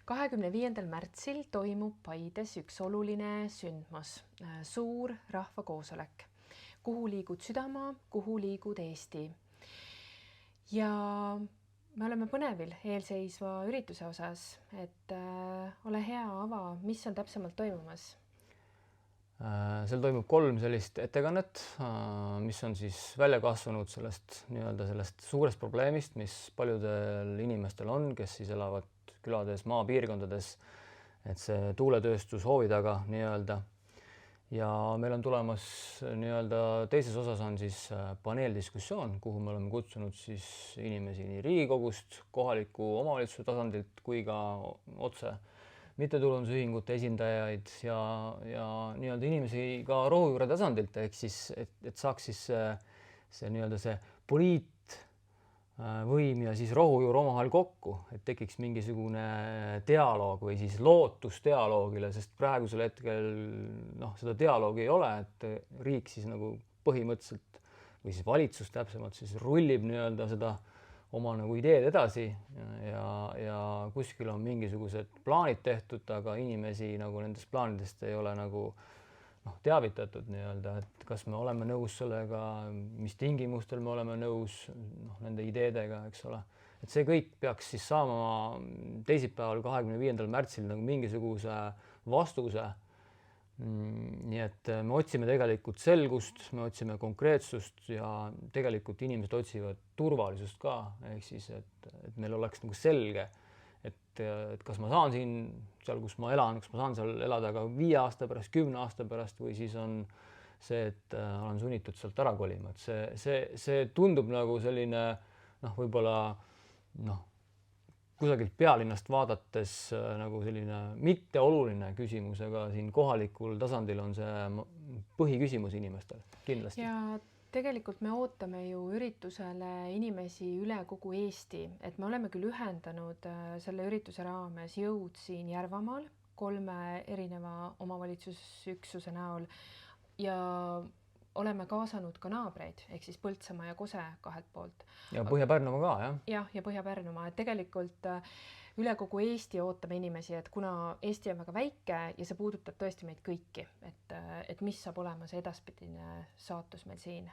25. märtsil toimub Paides üks oluline sündmus, suur rahvakoosolek. Kuhu liigud südamaa, kuhu liigud Eesti. Ja me oleme põnevil eelseisva ürituse osas, et ole hea, ava, mis on täpsemalt toimumas? Seal toimub 3 sellist ettekannet, mis on siis välja kasvanud sellest suurest probleemist, mis paljudel inimestel on, kes siis elavad külades, maapiirkondades, et see tuuletööstus hoovi taga nii-öelda. Ja meil on tulemas nii-öelda teises osas on siis paneeldiskussioon, kuhu me oleme kutsunud siis inimesi nii Riigikogust, kohaliku omavalitsuse tasandilt kui ka otse mittetulundusühingute esindajaid ja nii-öelda inimesi ka rohujuure tasandilt, ehk siis, et saaks siis see nii-öelda see poliitvõim ja siis rohujuur omavahel kokku, et tekiks mingisugune dialoog või siis lootus dialoogile, sest praegusel hetkel seda dialoogi ei ole, et riik siis nagu põhimõtteliselt või siis valitsus täpsemalt siis rullib nii-öelda seda oma nagu ideed edasi ja kuskil on mingisugused plaanid tehtud, aga inimesi nagu nendest plaanidest ei ole nagu teavitatud nii-öelda, et kas me oleme nõus sellega, mis tingimustel me oleme nõus nende ideedega, eks ole. Et see kõik peaks siis saama teisipäeval 25. märtsil nagu mingisuguse vastuse. Nii et me otsime tegelikult selgust, me otsime konkreetsust ja tegelikult inimesed otsivad turvalisust ka, ehk siis, et meil oleks nagu selge, et kas ma saan siin seal, kus ma elan, kas ma saan seal elada ka 5 aasta pärast, 10 aasta pärast või siis on see, et olen sunnitud sealt ära kolima. Et see tundub nagu selline võib-olla kusagilt pealinnast vaadates nagu selline mitteoluline küsimus, aga siin kohalikul tasandil on see põhiküsimus inimestel kindlasti. Ja tegelikult me ootame ju üritusele inimesi üle kogu Eesti, et me oleme küll ühendanud selle ürituse raames jõud siin Järvamaal 3 erineva omavalitsusüksuse näol ja oleme kaasanud ka naabreid, ehk siis Põltsamaa ja Kose 2 poolt. Ja Põhja-Pärnumaa ka, jah? Jah, ja Põhja-Pärnumaa. Et tegelikult üle kogu Eesti ootame inimesi, et kuna Eesti on väga väike ja see puudutab tõesti meid kõiki, et mis saab olema see edaspidine saatus meil siin.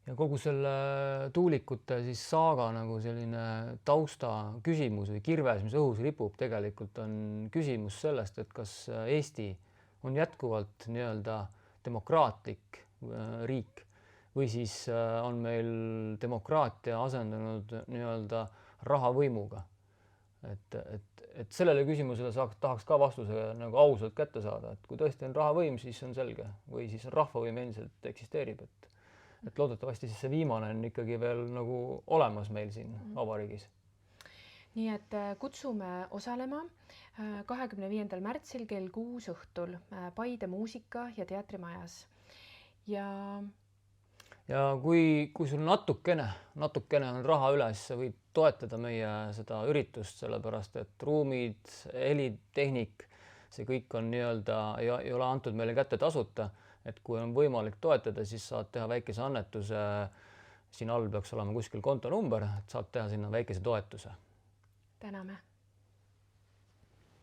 Ja kogu selle tuulikute siis saaga nagu selline tausta küsimus või kirves, mis õhus ripub, tegelikult on küsimus sellest, et kas Eesti on jätkuvalt nii-öelda demokraatlik riik või siis on meil demokraatia asendunud nii-öelda rahavõimuga. Et sellele küsimusele tahaks ka vastuse nagu ausalt kätte saada, et kui tõesti on rahavõim, siis on selge või siis rahvavõim endiselt eksisteerib, et loodetavasti siis see viimane on ikkagi veel nagu olemas meil siin vabariigis. Nii et kutsume osalema 25. märtsil kell 6 õhtul Paide muusika- ja teatrimajas. Ja kui sul natukene on raha üle, siis sa võid toetada meie seda üritust, sellepärast et ruumid, helid, tehnik, see kõik on nii-öelda, ei ole antud meile kätte tasuta, et kui on võimalik toetada, siis saad teha väikese annetuse, siin all peaks olema kuskil kontonumber, et saad teha sinna väikese toetuse. Täname!